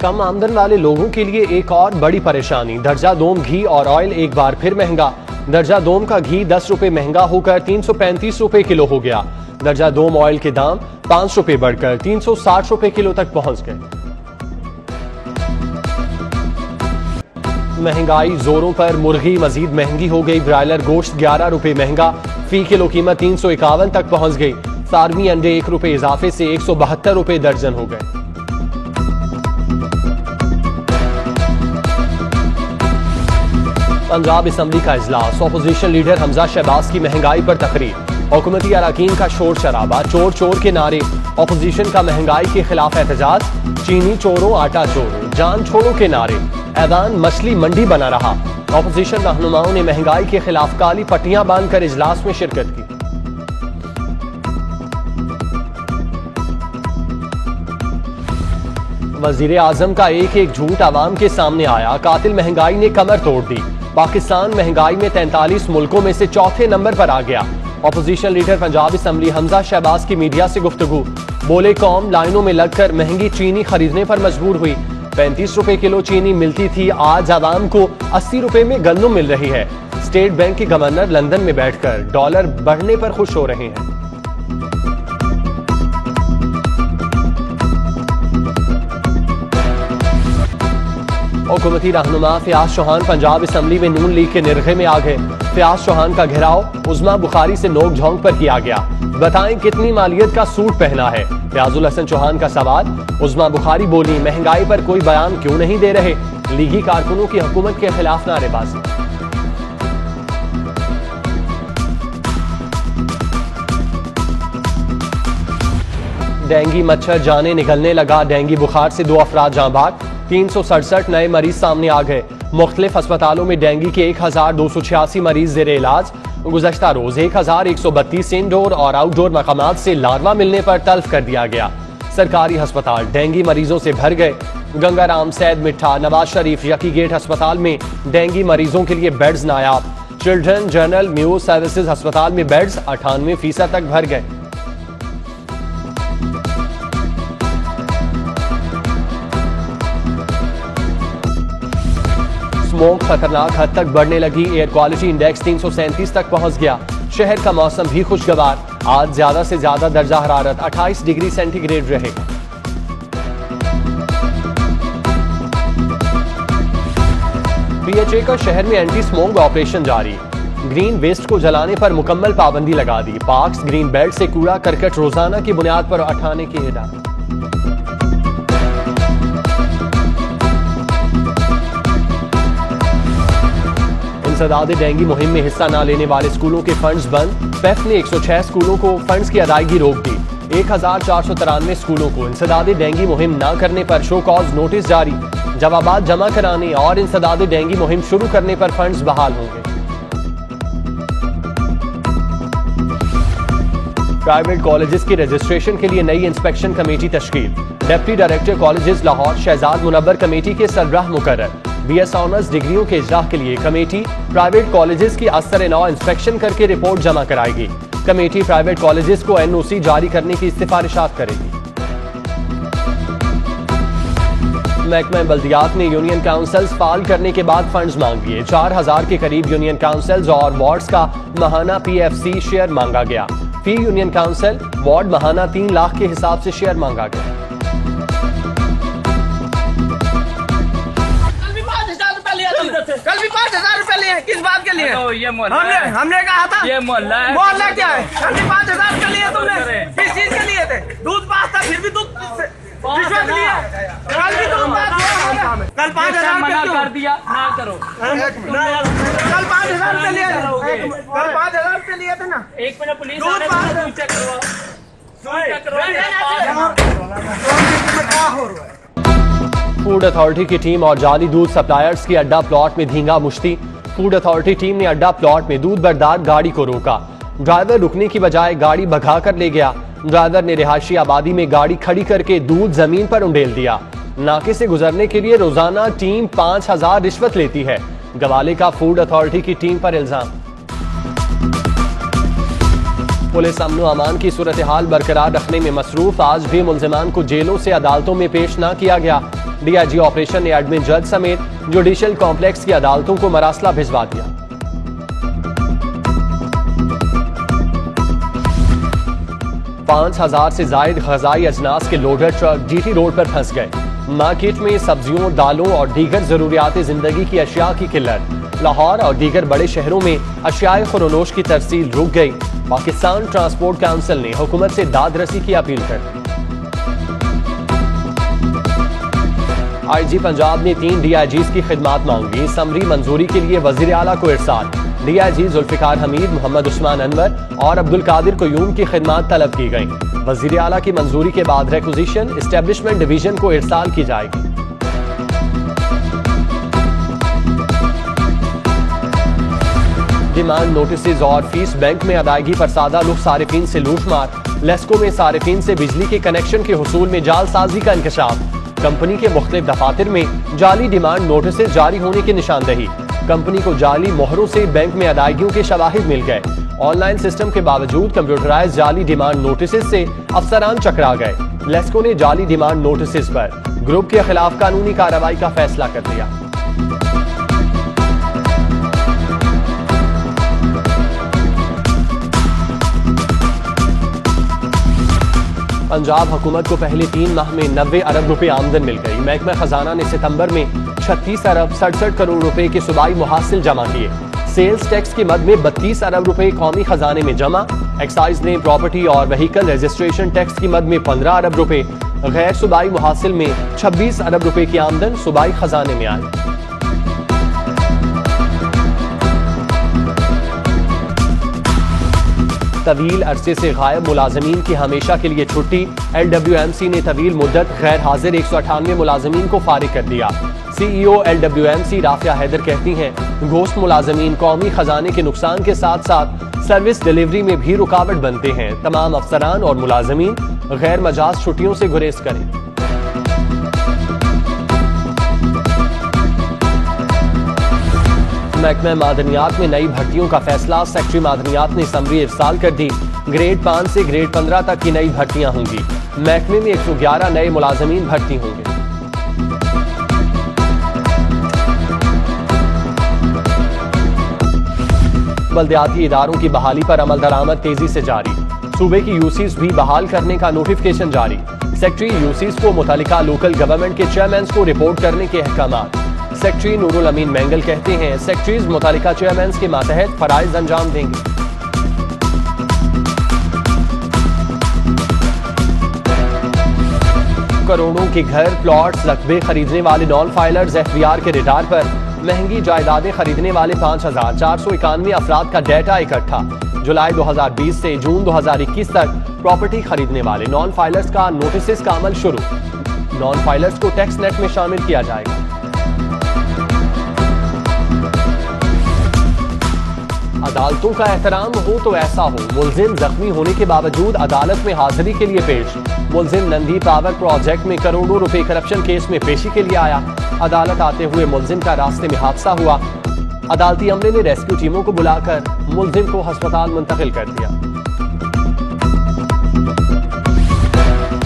कम आमदन वाले लोगों के लिए एक और बड़ी परेशानी। दर्जा दोम घी और ऑयल एक बार फिर महंगा। दर्जा दोम का घी 10 रुपए महंगा होकर 335 रुपए किलो हो गया। दर्जा दोम ऑयल के दाम 5 रुपए बढ़कर 360 रुपए किलो तक पहुंच गए। महंगाई जोरों पर, मुर्गी मजीद महंगी हो गई। ब्रायलर गोश्त 11 रुपए महंगा, फी किलो कीमत 351 तक पहुंच गई। फार्मी अंडे 1 रुपए इजाफे से 172 रुपए दर्जन हो गए। पंजाब असम्बली का इजलास, ऑपोजिशन लीडर हमजा शहबाज की महंगाई पर तकरीर। हुकूमती अरकान का शोर शराबा, चोर चोर के नारे। ऑपोजिशन का महंगाई के खिलाफ एहतजाज। चीनी चोरों आटा चोरों, जान छोड़ो के नारे। ऐलान मछली मंडी बना रहा। ऑपोजिशन रहनुमाओं ने महंगाई के खिलाफ काली पट्टियां बांधकर इजलास में शिरकत की। वजीर आजम का एक एक झूठ आवाम के सामने आया। कातिल महंगाई ने कमर तोड़ दी। पाकिस्तान महंगाई में 43 मुल्कों में से चौथे नंबर पर आ गया। Opposition leader Punjab assembly Hamza Shahbaz की मीडिया से गुफ्तगू। बोले, कौम लाइनों में लगकर महंगी चीनी खरीदने पर मजबूर हुई। 35 रुपए किलो चीनी मिलती थी, आज आवाम को 80 रुपए में गंदम मिल रही है। स्टेट बैंक के गवर्नर लंदन में बैठकर डॉलर बढ़ने पर खुश हो रहे हैं। हुकूमती रहनुमा फयाज चौहान पंजाब असम्बली में नून लीग के निरखे में आ गए। फयाज चौहान का घेराव उस्मा बुखारी से नोक झोंक पर किया गया। बताएं कितनी मालियत का सूट पहना है। फयाजुल हसन चौहान का सवाल। उस्मा बुखारी बोली, महंगाई पर कोई बयान क्यों नहीं दे रहे। लीगी कारकुनों की हुकूमत के खिलाफ नारेबाजी। डेंगी मच्छर जाने निकलने लगा। डेंगी बुखार से 2 अफराद जाँ भाग। 367 नए मरीज सामने आ गए। मुख्तलिफ अस्पतालों में डेंगी के 1286 मरीज जेर इलाज। गुज़श्ता रोज 1132 इंडोर और आउटडोर मकामात से लार्वा मिलने पर तल्फ कर दिया गया। सरकारी अस्पताल डेंगी मरीजों से भर गए। गंगाराम, सैद मिठा, नवाज शरीफ, यकी गेट अस्पताल में डेंगी मरीजों के लिए बेड्स नायाब। चिल्ड्रन जनरल म्यू सर्विसेज अस्पताल में बेड्स 98% तक भर गए। स्मोक खतरनाक हद तक बढ़ने लगी। एयर क्वालिटी इंडेक्स 337 तक पहुंच गया। शहर का मौसम भी खुशगवार। आज ज्यादा से ज्यादा दर्जा हरारत 28 डिग्री सेंटीग्रेड रहेगा। पीएचए का शहर में एंटी स्मोक ऑपरेशन जारी। ग्रीन वेस्ट को जलाने पर मुकम्मल पाबंदी लगा दी। पार्क्स, ग्रीन बेल्ट से कूड़ा करकट रोजाना की बुनियाद पर उठाने की हिदायत। इंसदाद डेंगी मुहिम में हिस्सा न लेने वाले स्कूलों के फंड्स बंद। पेफ ने 106 स्कूलों को फंड्स की अदायगी रोक दी। 1493 स्कूलों को इंसदाद डेंगी मुहिम न करने पर शो कॉज नोटिस जारी। जवाबात जमा कराने और इंसदाद डेंगी मुहिम शुरू करने पर फंड्स बहाल होंगे। प्राइवेट कॉलेजेस की रजिस्ट्रेशन के लिए नई इंस्पेक्शन कमेटी तश्कील। Deputy director colleges Lahore Shahzad Munawwar committee के सरबराह मुकर्रर। बीएस ऑनर्स डिग्रियों के इजरा के लिए कमेटी प्राइवेट कॉलेजेस की असर-ए-नौ इंस्पेक्शन करके रिपोर्ट जमा कराएगी। कमेटी प्राइवेट कॉलेजेस को एनओसी जारी करने की सिफारिशात करेगी। महकमा बल्दियात ने यूनियन काउंसिल्स फाल करने के बाद फंड्स मांग लिए। 4000 के करीब यूनियन काउंसिल्स और वार्ड्स का महाना पीएफसी शेयर मांगा गया। फी यूनियन काउंसिल वार्ड महाना 3 लाख के हिसाब से शेयर मांगा गया। कल भी 5000 रुपए लिए, किस बात के लिए? ये मोहल्ला हमने कहा था ये मोहल्ला है। मोहल्ला क्या है? कल भी 5000 रुपए लिए तुमने, किस चीज के लिए थे? दूध पास था, फिर भी दूध रिश्वत लिया। कल भी दूध पास हुआ, कल 5000 मना कर दिया, ना करो। कल 5000 रुपए लिए, कल 5000 रुपए लिए थे ना। 1 मिनट पुलिस दूध पास चेक करवाओ। फूड अथॉरिटी की टीम और जाली दूध सप्लायर्स की अड्डा प्लॉट में धींगा मुश्ती। फूड अथॉरिटी टीम ने अड्डा प्लॉट में दूध बरदार गाड़ी को रोका। ड्राइवर रुकने की बजाय गाड़ी भगा कर ले गया। ड्राइवर ने रिहायशी आबादी में गाड़ी खड़ी करके दूध जमीन पर उंडेल दिया। नाके से गुजरने के लिए रोजाना टीम 5000 रिश्वत लेती है। गवाले का फूड अथॉरिटी की टीम पर इल्जाम। पुलिस अमन व अमान की सूरत हाल बरकरार रखने में मसरूफ। आज भी मुल्जिमान को जेलों से अदालतों में पेश न किया गया। DIG ऑपरेशन ने एडमिन जज समेत जुडिशल कॉम्प्लेक्स की अदालतों को मरासला भिजवा दिया। पांच 1000 से जायद ग़ज़ाई अजनास के लोडर ट्रक GT रोड पर फंस गए। मार्केट में सब्जियों, दालों और दीगर जरूरियात जिंदगी की अशिया की किल्लत। लाहौर और दीगर बड़े शहरों में अशियाए खुरोनोश की तरसील रुक गई। पाकिस्तान ट्रांसपोर्ट काउंसिल ने हुकूमत से दादरसी की अपील कर दी। IG पंजाब ने 3 DIGs की खिदमात मांगी। समरी मंजूरी के लिए वजीर आला को इरसाल। DIG जुल्फिकार हमीद, मोहम्मद उस्मान अनवर और अब्दुल कादिर क़य्यूम की खिदमात तलब की गई। वजीर आला की मंजूरी के बाद रिक्विजिशन एस्टेब्लिशमेंट डिवीजन को इरसाल की जाएगी। डिमांड नोटिस और फीस बैंक में अदायगी पर सादा लुक सारिफीन से लूटमार। लेस्को में सारिफीन से बिजली के कनेक्शन के हुसूल में जालसाजी का इंकशाफ। कंपनी के मुख्तलिफ दफातर में जाली डिमांड नोटिस जारी होने की निशानदही। कंपनी को जाली मोहरों से बैंक में अदायगियों के शवाहिद मिल गए। ऑनलाइन सिस्टम के बावजूद कंप्यूटराइज जाली डिमांड नोटिस से अफसरान चकरा गए। लेस्को ने जाली डिमांड नोटिस पर ग्रुप के खिलाफ कानूनी कार्रवाई का फैसला कर दिया। पंजाब हुकूमत को पहले 3 माह में 90 अरब रुपए आमदन मिल गई। महकमा खजाना ने सितंबर में 36 अरब 67 करोड़ रुपए के सूबाई मुहासिल जमा किए। सेल्स टैक्स की मद में 32 अरब रुपए कौमी खजाने में जमा। एक्साइज ने प्रॉपर्टी और व्हीकल रजिस्ट्रेशन टैक्स की मद में 15 अरब रुपए, गैर सूबाई मुहासिल में 26 अरब रुपए की आमदन सूबाई खजाने में आई। तवील अरसे से गायब मुलाजमीन की हमेशा के लिए छुट्टी। LWMC ने तवील मुद्दत गैर हाजिर 198 मुलाजमीन को फारिग कर दिया। CEO LWMC राफिया हैदर कहती हैं, गोश्त मुलाजमीन कौमी खजाने के नुकसान के साथ साथ सर्विस डिलीवरी में भी रुकावट बनते हैं। तमाम अफसरान और मुलाजमीन गैर मजाज छुट्टियों से गुरेज करें। महकमा मादनियात में नई भर्तियों का फैसला। सेक्रेटरी मादनियात ने समरी इरसाल कर दी। ग्रेड 5 से ग्रेड 15 तक की नई भर्तियां होंगी। महकमे में 111 नए मुलाजमीन भर्ती होंगे। बल्दियाती इदारों की बहाली पर अमल दरामद तेजी से जारी। सूबे की यूसीज भी बहाल करने का नोटिफिकेशन जारी। सेक्रेटरी यूसीज को मुतालिका लोकल गवर्नमेंट के चेयरमैन को रिपोर्ट करने के अहकामात। सेक्रेटरी नूरुल अमीन मेंगल कहते हैं, सेक्रेटरीज मुतालिका चेयरमैन के मातहत फराइज अंजाम देंगे। करोड़ों के घर, प्लॉट्स, रकबे खरीदने वाले नॉन फाइलर्स FBR के रिडार पर। महंगी जायदादें खरीदने वाले 5491 अफराद का डेटा इकट्ठा। जुलाई 2020 से जून 2021 तक प्रॉपर्टी खरीदने वाले नॉन फाइलर्स का नोटिस का अमल शुरू। नॉन फाइलर्स को टैक्स नेट में शामिल किया जाएगा। अदालतों का एहतराम हो तो ऐसा हो। मुल्जिम जख्मी होने के बावजूद अदालत में हाजिरी के लिए पेश। मुल्जिम नंदी पावर प्रोजेक्ट में करोड़ों रुपए करप्शन केस में पेशी के लिए आया। अदालत आते हुए मुल्जिम का रास्ते में हादसा हुआ। अदालती अमले ने रेस्क्यू टीमों को बुलाकर मुल्जिम को अस्पताल मुंतकिल कर दिया।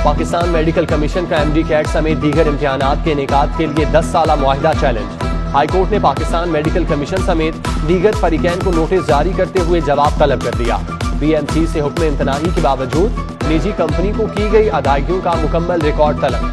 पाकिस्तान मेडिकल कमीशन का MD कैट समेत दीगर इम्तिहानात के इनेकाद के लिए 10 साला मुआहिदा चैलेंज। हाईकोर्ट ने पाकिस्तान मेडिकल कमीशन समेत दीगर फरीकैन को नोटिस जारी करते हुए जवाब तलब कर दिया। BMC से हुक्म इम्तनाही के बावजूद निजी कंपनी को की गई अदायगियों का मुकम्मल रिकॉर्ड तलब।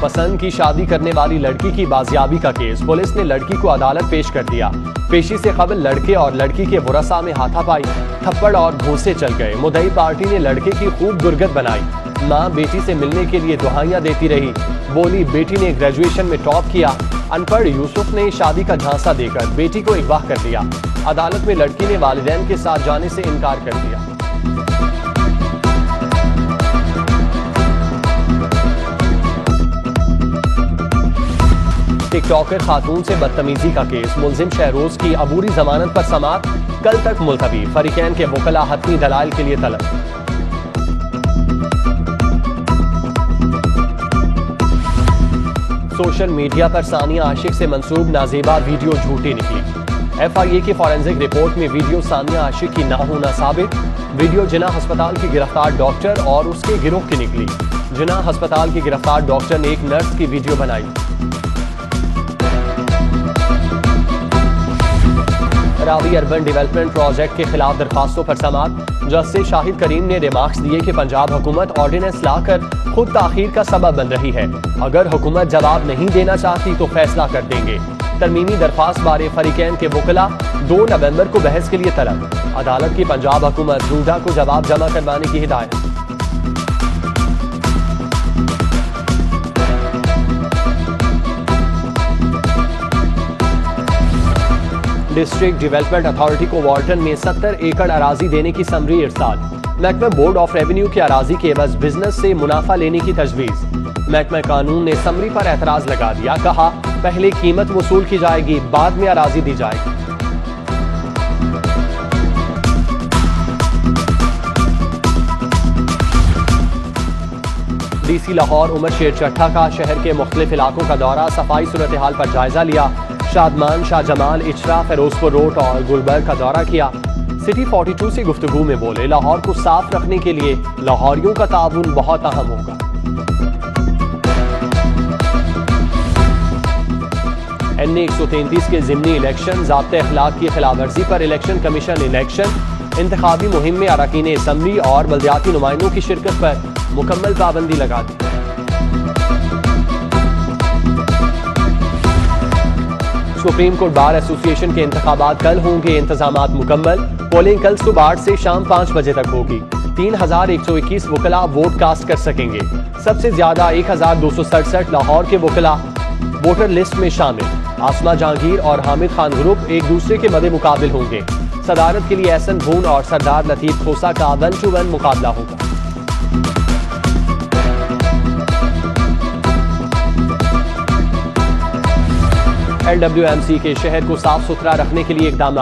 पसंद की शादी करने वाली लड़की की बाजियाबी का केस। पुलिस ने लड़की को अदालत पेश कर दिया। पेशी से कबल लड़के और लड़की के वरसा में हाथापाई, थप्पड़ और घूंसे चल गए। मुद्दई पार्टी ने लड़के की खूब दुर्गत बनाई। माँ बेटी से मिलने के लिए दुहाइयां देती रही। बोली बेटी ने ग्रेजुएशन में टॉप किया। अनपढ़ यूसुफ ने शादी का झांसा देकर बेटी को अगवा कर दिया। अदालत में लड़की ने वालिदैन के साथ जाने से इनकार कर दिया। टिकटॉकर खातून से बदतमीजी का केस। मुल्जिम शहरोज की अबूरी जमानत पर समाअत कल तक मुलतवी। फरीकैन के वकला हतमी दलाल के लिए तलब। सोशल मीडिया पर सानिया आशिक से मंसूब नाजेबा वीडियो झूठी निकली। FIA की फॉरेंसिक रिपोर्ट में वीडियो सानिया आशिक की ना होना साबित। वीडियो जिन्ना अस्पताल की गिरफ्तार डॉक्टर और उसके गिरोह की निकली। जिन्ना अस्पताल की गिरफ्तार डॉक्टर ने एक नर्स की वीडियो बनाई। रावी अर्बन डेवलपमेंट प्रोजेक्ट के खिलाफ दरखास्तों पर समाअत। जस्टिस शाहिद करीम ने रिमार्क्स दिए कि पंजाब हुकूमत ऑर्डिनेंस लाकर खुद ताखीर का सबब बन रही है। अगर हुकूमत जवाब नहीं देना चाहती तो फैसला कर देंगे। तरमीमी दरख्वास्त बारे फरीकैन के वकला 2 नवंबर को बहस के लिए तलब। अदालत की पंजाब हुकूमत रूडा को जवाब जमा करवाने की हिदायत। डिस्ट्रिक्ट डेवलपमेंट अथॉरिटी को वार्टन में 70 एकड़ अराजी देने की समरी इरसाल। महकमा बोर्ड ऑफ रेवेन्यू की अराजी के एवज बिजनेस से मुनाफा लेने की तजवीज। महकमा कानून ने समरी पर एतराज लगा दिया। कहा पहले कीमत वसूल की जाएगी, बाद में अराजी दी जाएगी। DC लाहौर उमर शेर चट्ठा का शहर के मुख्तलिफ इलाकों का दौरा, सफाई सूरत हाल पर जायजा लिया। शादमान, शाह जमाल, इचरा, फिरोजपुर रोड और गुलबर्ग का दौरा किया। सिटी 42 से गुफ्तगू में बोले लाहौर को साफ रखने के लिए लाहौरियों का ताउन बहुत अहम होगा। NA 133 के ज़िमनी इलेक्शन, ज़ाब्ते अखलाक की खिलाफवर्जी पर इलेक्शन कमीशन इलेक्शन इंतखाबी मुहिम में अरकान असम्बली और बल्दियाती नुमाइंदों की शिरकत पर मुकम्मल पाबंदी लगा दी। सुप्रीम कोर्ट बार एसोसिएशन के इंतखाबात कल होंगे, इंतजामात मुकम्मल। पोलिंग कल सुबह 8 से शाम 5 बजे तक होगी। 3121 वकला वोट कास्ट कर सकेंगे। सबसे ज्यादा 1267 लाहौर के वकला वोटर लिस्ट में शामिल। आसमा जहांगीर और हामिद खान ग्रुप एक दूसरे के मदे मुकाबिल होंगे। सदारत के लिए एहसन भून और सरदार लतीफ खोसा का 1 to 1 मुकाबला होगा। LWMC के शहर को साफ सुथरा रखने के लिए इकदाम।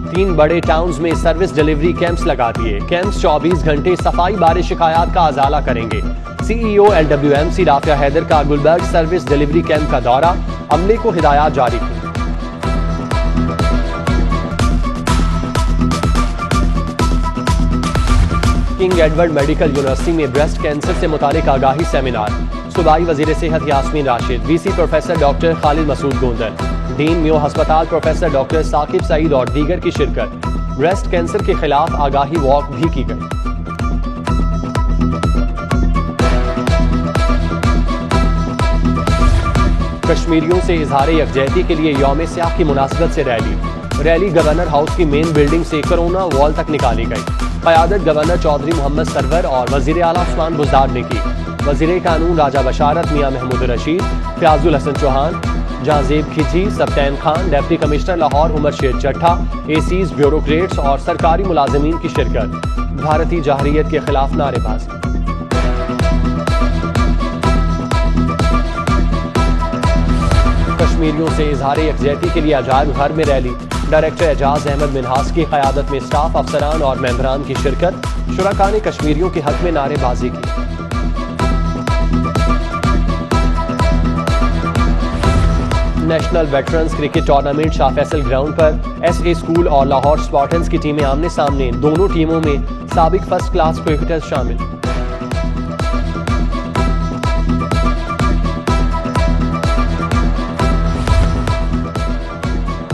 3 बड़े टाउन्स में सर्विस डिलीवरी कैंप्स लगा दिए। कैंप्स 24 घंटे सफाई बारे शिकायत का अजाला करेंगे। CEO LWMC राफिया हैदर का गुलबर्ग सर्विस डिलीवरी कैंप का दौरा, अमले को हिदायत जारी की। किंग एडवर्ड मेडिकल यूनिवर्सिटी में ब्रेस्ट कैंसर से मुतालिक आगाही सेमिनार। सूबाई वजीर सेहत Yasmin Rashid, VC professor doctor Khalid Masood Gondal, dean Mayo हस्पताल प्रोफेसर डॉक्टर साकिब सईद और दीगर की शिरकत। ब्रेस्ट कैंसर के खिलाफ आगाही वॉक भी की गई। कश्मीरियों से इजहार यकजहती के लिए यौम स्याह की मुनासबत से रैली गवर्नर हाउस की मेन बिल्डिंग से कोरोना वॉल तक निकाली गई। क़यादत गवर्नर चौधरी मोहम्मद सरवर और वजीर आला उस्मान बुज़दार ने की। वजीर कानून राजा बशारत मियां महमूद रशीद, फयाजुल हसन चौहान, जहांजेब खिजी, सब्तैन खान, डिप्टी कमिश्नर लाहौर उमर शेर चट्ठा, ACs, ब्यूरोक्रेट्स और सरकारी मुलाजमीन की शिरकत। भारतीय जहरियत के खिलाफ नारेबाजी। कश्मीरियों से इजहार यकजहती के लिए अजायब घर में रैली। डायरेक्टर एजाज अहमद मिनहास की क़यादत में स्टाफ, अफसरान और मेंबरान की शिरकत। शुरका ने कश्मीरियों के हक में नारेबाजी की। National veterans cricket tournament Shah Faisal ground पर SA स्कूल और लाहौर स्पार्टन्स की टीमें आमने सामने। दोनों टीमों में साबिक फर्स्ट क्लास क्रिकेटर्स शामिल।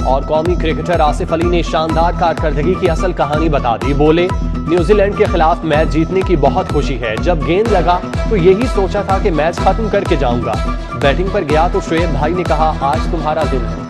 और कौमी क्रिकेटर आसिफ अली ने शानदार कारकर्दगी की असल कहानी बता दी। बोले न्यूजीलैंड के खिलाफ मैच जीतने की बहुत खुशी है। जब गेंद लगा तो यही सोचा था कि मैच खत्म करके जाऊंगा। बैटिंग पर गया तो शोएब भाई ने कहा आज तुम्हारा दिन है।